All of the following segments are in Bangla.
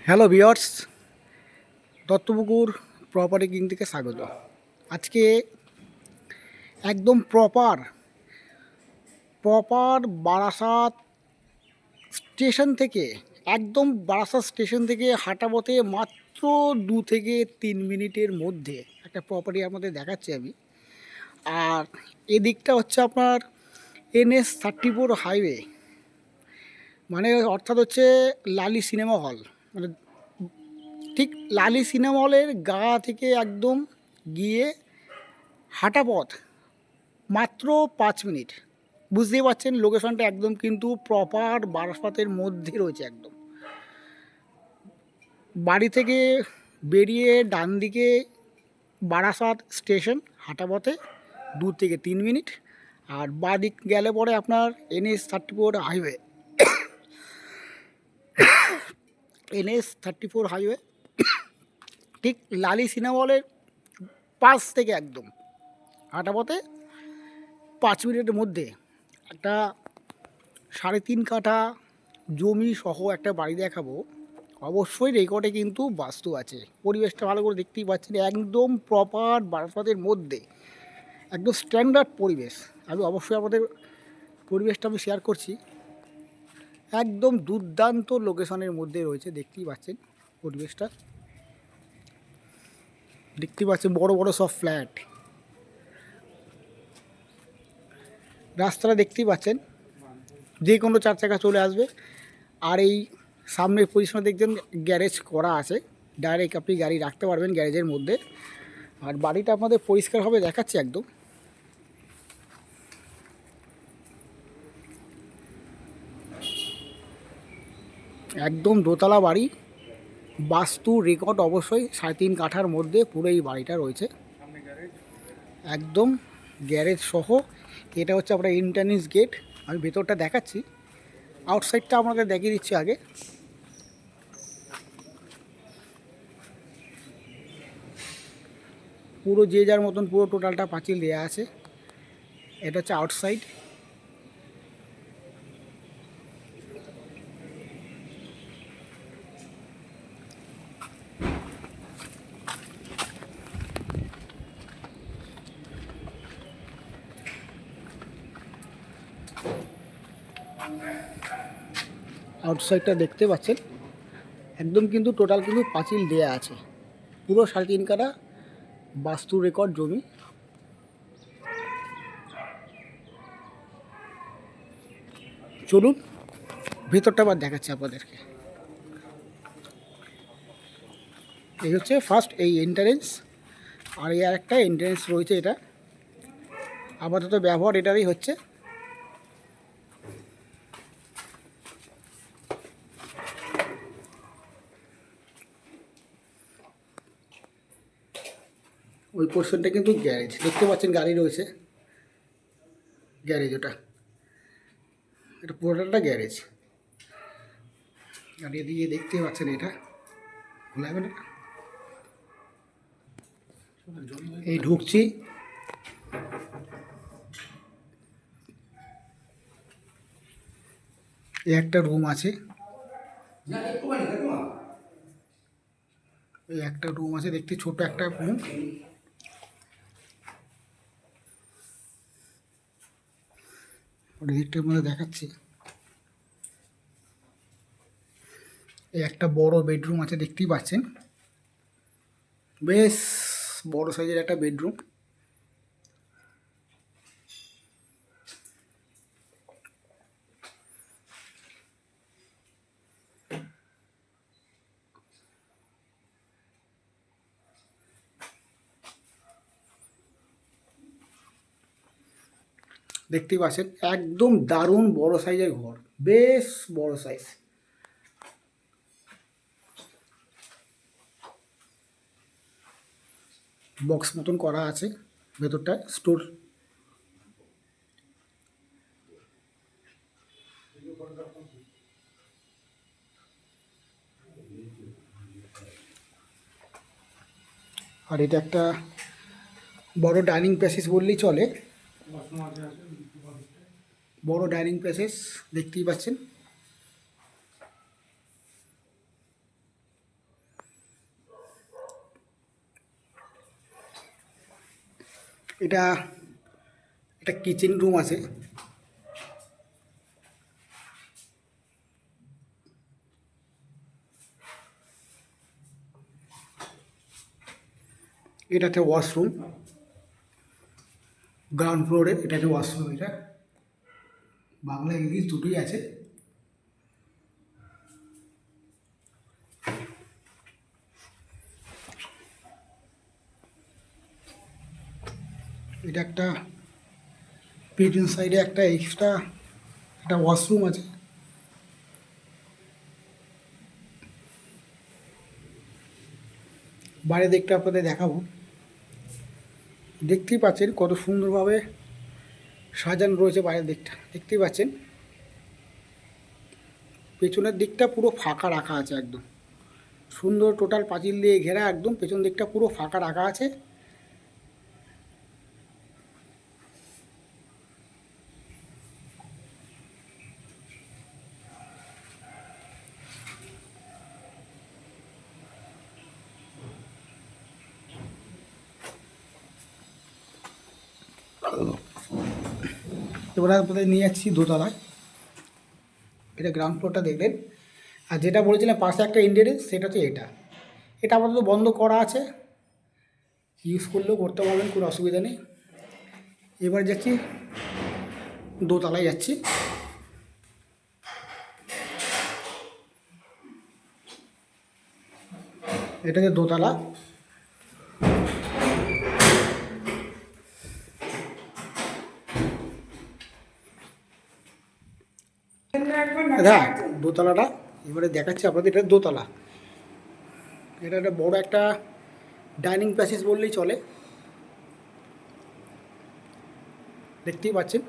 Hello viewers, Duttapukur property king থেকে স্বাগত। আজকে একদম প্রপার বারাসাত স্টেশন থেকে হাঁটা পথে মাত্র 2 থেকে 3 মিনিটের মধ্যে একটা প্রপার্টি আপনাদের দেখাচ্ছি আমি। আর এদিকটা হচ্ছে আপনার NH-34 হাইওয়ে, মানে অর্থাৎ হচ্ছে লালি সিনেমা হল, মানে ঠিক লালি সিনেমা হলের গা থেকে একদম গিয়ে হাঁটা পথ মাত্র 5 মিনিট। বুঝতেই পারছেন লোকেশনটা একদম কিন্তু প্রপার বারাসাতের মধ্যে রয়েছে। একদম বাড়ি থেকে বেরিয়ে ডান দিকে বারাসাত স্টেশন, হাঁটা পথে 2 থেকে 3 মিনিট। আর বাঁ দিক গেলে পরে আপনার NH-34 হাইওয়ে, NH-34 হাইওয়ে ঠিক লালি সিনেমা হলের পাশ থেকে একদম হাঁটা পথে 5 মিনিটের মধ্যে একটা 3.5 কাঠা জমি সহ একটা বাড়ি দেখাবো। অবশ্যই রেকর্ডে কিন্তু বাস্তু আছে। পরিবেশটা ভালো করে দেখতেই পাচ্ছেন, একদম প্রপার বারাসাতের মধ্যে, একদম স্ট্যান্ডার্ড পরিবেশ। আমি অবশ্যই আমাদের পরিবেশটা আমি শেয়ার করছি। একদম দুর্দান্ত লোকেশনের মধ্যে রয়েছে, দেখতেই পাচ্ছেন পরিবেশটা। দেখতেই পাচ্ছেন বড় বড় সব ফ্ল্যাট, রাস্তাটা দেখতেই পাচ্ছেন, যে কোনো 4 চাকা চলে আসবে। আর এই সামনের পজিশনে দেখছেন গ্যারেজ করা আছে, ডাইরেক্ট আপনি গাড়ি রাখতে পারবেন গ্যারেজের মধ্যে। আর বাড়িটা আপনাদের পরিষ্কারভাবে দেখাচ্ছে, একদম একদম দোতলা বাড়ি, বাস্তু রেকর্ড অবশ্যই 3.5 কাঠার মধ্যে পুরো এই বাড়িটা রয়েছে, একদম গ্যারেজ সহ। এটা হচ্ছে আপনার এন্ট্রান্স গেট। আমি ভেতরটা দেখাচ্ছি, আউটসাইডটা আপনাদের দেখিয়ে দিচ্ছি আগে। পুরো যে যার মতন পুরো টোটালটা পাঁচিল দেওয়া আছে। এটা হচ্ছে আউটসাইড। আউটসাইডটা দেখতে পাচ্ছেন, একদম কিন্তু টোটাল কিন্তু পাঁচিল দেয়া আছে। পুরো 3.5 কাঠা বাস্তু রেকর্ড জমি। চলুন ভেতরটা আবার দেখাচ্ছি আপনাদেরকে। এই হচ্ছে ফার্স্ট এই এন্ট্রান্স, আর এই আর একটা এন্ট্রান্স রয়েছে। এটা আপাতত ব্যবহার এটারই হচ্ছে। ওই পোর্শনটা কিন্তু গ্যারেজ, দেখতে পাচ্ছেন গাড়ি রয়েছে, গ্যারেজ ওটা, এটা পুরোটা গ্যারেজ। আর এদিকে দেখতে পাচ্ছেন এটা খোলা যাবে না, এই ঢুকছি। এই একটা রুম আছে, এই একটা রুম আছে, দেখতে ছোট একটা রুম। দিকটার মধ্যে দেখাচ্ছি, এই একটা বড় বেডরুম আছে, দেখতেই পাচ্ছেন বেশ বড় সাইজের একটা বেডরুম। দেখতেই পাচ্ছেন একদম দারুণ বড় সাইজের ঘর, বেশ বড় সাইজ। বক্স মতন করা আছে ভেতরটা, স্টোর। আর এটা একটা বড় ডাইনিং প্যাসেজ বললেই চলে, বড় ডাইনিং প্যাসেজ দেখতেই পাচ্ছেন। এটা একটা কিচেন রুম আছে। এটা একটা ওয়াশরুম, গ্রাউন্ড ফ্লোরের এটা একটা ওয়াশরুম। এটা বাংলা ইংলিশ দুটোই আছে। এটা একটা পেছন সাইডে একটা এক্সট্রা একটা ওয়াশরুম আছে। বাইরে দিকটা আপনাদের দেখাবো। দেখতেই পাচ্ছেন কত সুন্দরভাবে সাজানো রয়েছে বাইরের দিকটা, দেখতেই পাচ্ছেন। পেছনের দিকটা পুরো ফাঁকা রাখা আছে, একদম সুন্দর টোটাল পাঁচিল দিয়ে ঘেরা, একদম পেছন দিকটা পুরো ফাঁকা রাখা আছে। এবার আপনাদের নিয়ে যাচ্ছি দোতলায়। এটা গ্রাউন্ড ফ্লোরটা দেখলেন, আর যেটা বলেছিলাম পাশে একটা ইন্টেরিয়র, সেটা হচ্ছে এটা। এটা আপাতত বন্ধ করা আছে, ইউজ করলেও করতে পারবেন, কোনো অসুবিধা নেই। এবার যাচ্ছি দোতলায় যাচ্ছি। এটা যে দোতলা, দাদা দোতলাটা এবারে দেখাচ্ছি আপনাদের। এটা দোতলা, এটা একটা বড় একটা ডাইনিং প্যাসেজ বললেই চলে, দেখতেই পাচ্ছেন।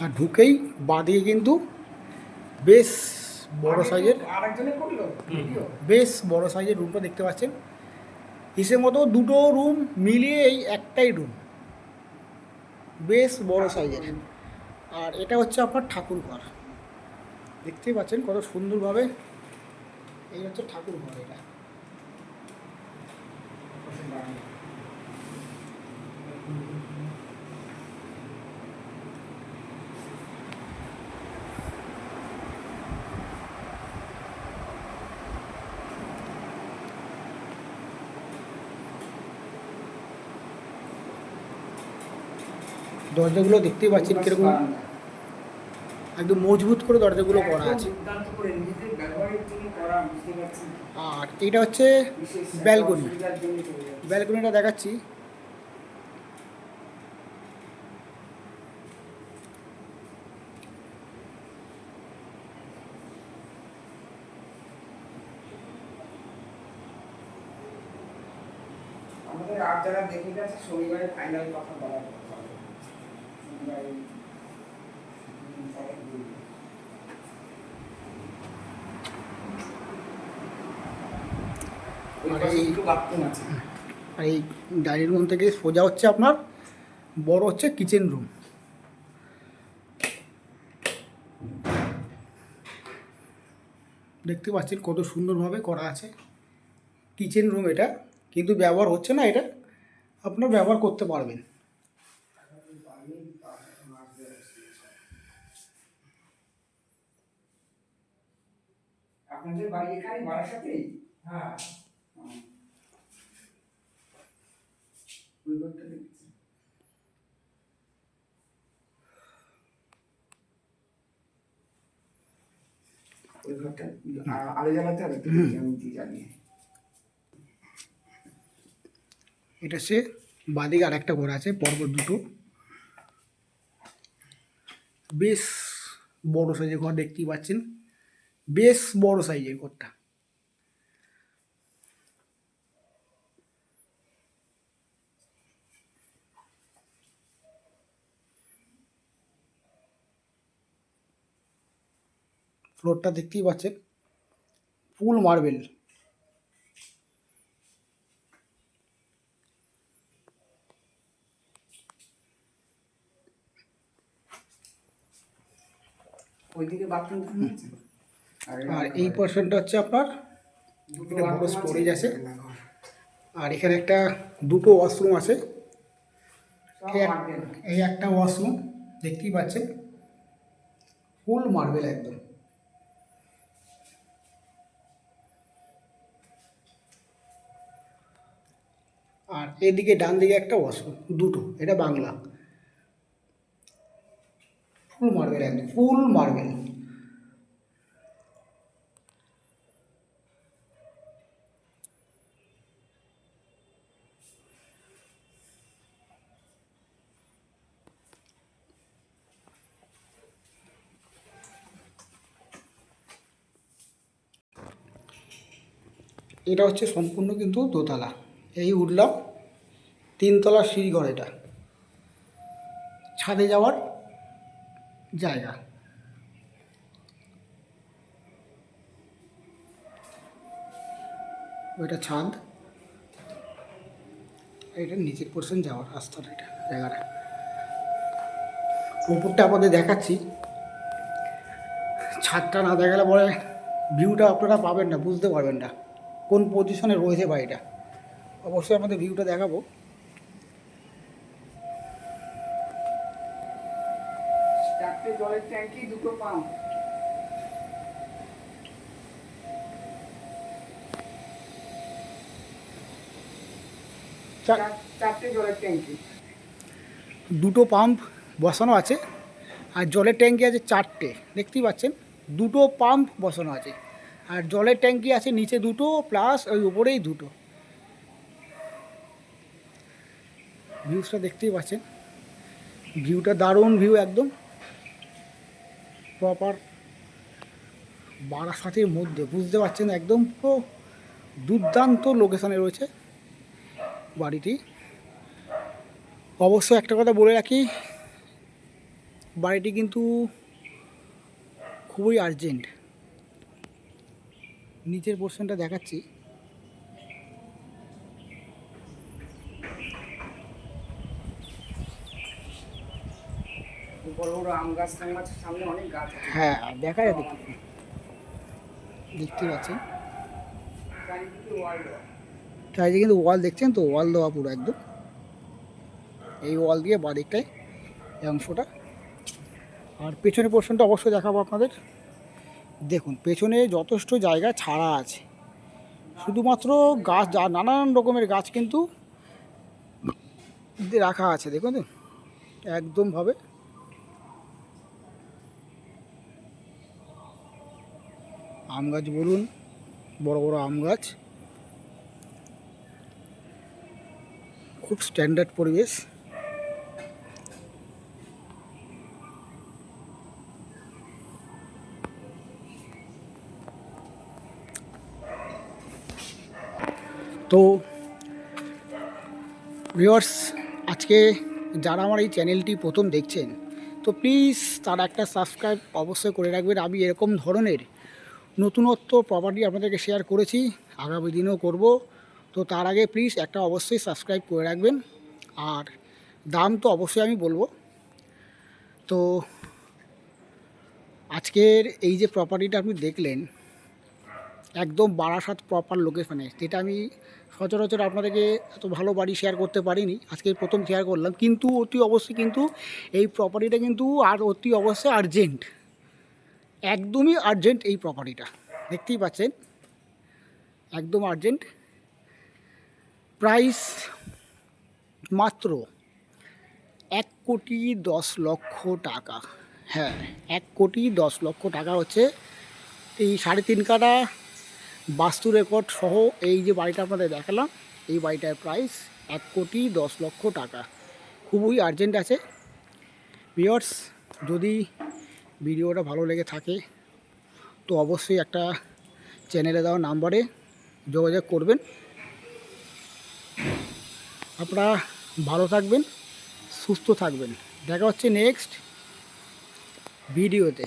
আর ঢুকেই বাঁদিকে কিন্তু বেশ বড় সাইজের রুমটা দেখতে পাচ্ছেন। হিসেব মতো দুটো রুম মিলিয়ে এই একটাই রুম, বেশ বড় সাইজের। আর এটা হচ্ছে আপনার ঠাকুর ঘর, দেখতেই পাচ্ছেন কত সুন্দরভাবে। এই হচ্ছে ঠাকুর ঘর। এটা দরজাগুলো দেখতেই পাচ্ছেন কিরকম একদম মজবুত করে দরজাগুলো করা আছে। আর এটা হচ্ছে ব্যালকনি, ব্যালকনিটা দেখাচ্ছি। আমাদের আর যারা দেখে গেছে শনিবারে ফাইনাল কথা বলা হবে। আর এই ডাইনিং রুম থেকে সোজা হচ্ছে আপনার বড় হচ্ছে কিচেন রুম। দেখতে পাচ্ছেন কত সুন্দরভাবে করা আছে কিচেন রুম। এটা কিন্তু ব্যবহার হচ্ছে না, এটা আপনার ব্যবহার করতে পারবেন। আপনাদের বাড়ি এখানে বারাসাতেই? হ্যাঁ। ওই ঘরটা দেখছি। ওই ঘরটা আলো জ্বালাতে হবে, আমি কি জানি। এটা সে বাদিকে আর একটা ঘর আছে, পরপর দুটো, বেশ বড় সাইজের ঘর দেখতেই পাচ্ছেন, বেশ বড় সাইজের ঘরটা। ফ্লোরটা দেখতেই পাচ্ছেন ফুল মার্বেল। ওইদিকে বাথরুম আছে। আর এই পোর্শনটা হচ্ছে আপনার দুটো এটা বড় bathroom স্টোরেজ আছে। রান্নাঘর। আর এখানে একটা দুটো ওয়াশরুম আছে। সব এই এক- মার্বেল। এই একটা ওয়াশরুম দেখতেই পাচ্ছেন, ফুল মার্বেল একদম। আর এদিকে ডান দিকে একটা ওয়াশরুম, দুটো, এটা বাংলা, ফুল মার্বেল একদম, ফুল মার্বেল। এটা হচ্ছে সম্পূর্ণ কিন্তু দোতলা। এই উঠলাম, তিনতলা সিঁড়িঘর, এটা ছাদে যাওয়ার জায়গা। ওইটা ছাদ, এটা নিচের পোর্শন যাওয়ার রাস্তাটা, এটা জায়গাটা। উপরটা আপনাদের দেখাচ্ছি, ছাদটা না দেখালে পরে ভিউটা আপনারা পাবেন না, বুঝতে পারবেন না কোন পজিশনে রয়েছে বাড়িটা। অবশ্যই আমাদের ভিউটা দেখাবো। চারটে জলের ট্যাঙ্কি, দুটো পাম্প। চারটে জলের ট্যাঙ্কি। দুটো পাম্প বসানো আছে, আর জলের ট্যাঙ্কি আছে চারটে, দেখতেই পাচ্ছেন, দুটো পাম্প বসানো আছে। আর জলের ট্যাঙ্কি আছে নিচে দুটো, প্লাস ওই উপরেই দুটো। ভিউসটা দেখতেই পাচ্ছেন, ভিউটা দারুণ ভিউ একদম। প্রপার বারাসাতের মধ্যে, বুঝতে পারছেন, একদম পুরো দুর্দান্ত লোকেশানে রয়েছে বাড়িটি। অবশ্য একটা কথা বলে রাখি, বাড়িটি কিন্তু খুবই আর্জেন্ট। নিচের পোর্শনটা দেখাচ্ছি, বড় বড় আম গাছ, টাম গাছের সামনে অনেক গাছ আছে। হ্যাঁ দেখা যাবে, দেখতে পাচ্ছেন চারিদিকে ওয়াল দেওয়া। চারিদিকে কিন্তু ওয়াল দেখছেন তো, ওয়াল দেওয়া পুরো একদম। এই ওয়াল দিয়ে বাড়িটায় এই অংশটা। আর পেছনের পোর্শনটা অবশ্যই দেখাবো আপনাদের। দেখুন পেছনে যথেষ্ট জায়গা ছাড়া আছে, শুধুমাত্র গাছ, যা নানান রকমের গাছ কিন্তু রাখা আছে, দেখুন তো একদমভাবে। আম গাছ বলুন, বড় বড় আম গাছ, খুব স্ট্যান্ডার্ড পরিবেশ। তো ভিউয়ার্স, আজকে যারা আমার এই চ্যানেলটি প্রথম দেখছেন, তো প্লিজ তারা একটা সাবস্ক্রাইব অবশ্যই করে রাখবেন। আমি এরকম ধরনের নতুনত্ব প্রপার্টি আপনাদেরকে শেয়ার করেছি, আগামী দিনেও করব। তো তার আগে প্লিজ একটা অবশ্যই সাবস্ক্রাইব করে রাখবেন। আর দাম তো অবশ্যই আমি বলবো। তো আজকের এই যে প্রপার্টিটা আপনি দেখলেন, একদম বারাসাত প্রপার লোকেশনে, যেটা আমি সচরাচর আপনাদেরকে এত ভালো বাড়ি শেয়ার করতে পারিনি, আজকে প্রথম শেয়ার করলাম। কিন্তু অতি অবশ্যই কিন্তু এই প্রপার্টিটা কিন্তু আর অতি অবশ্যই আর্জেন্ট, একদমই আর্জেন্ট এই প্রপার্টিটা, দেখতেই পাচ্ছেন, একদম আর্জেন্ট। প্রাইস মাত্র 1,10,00,000 টাকা। হ্যাঁ, 1,10,00,000 টাকা হচ্ছে এই 3.5 কাঠা বাস্তু রেকর্ড সহ এই যে বাড়িটা আপনাদের দেখালাম, এই বাড়িটার প্রাইস 1,10,00,000 টাকা। খুবই আর্জেন্ট আছে। ভিউয়ার্স, যদি ভিডিওটা ভালো লেগে থাকে তো অবশ্যই একটা চ্যানেলে দেওয়া নাম্বারে যোগাযোগ করবেন। আপনারা ভালো থাকবেন, সুস্থ থাকবেন। দেখা হচ্ছে নেক্সট ভিডিওতে।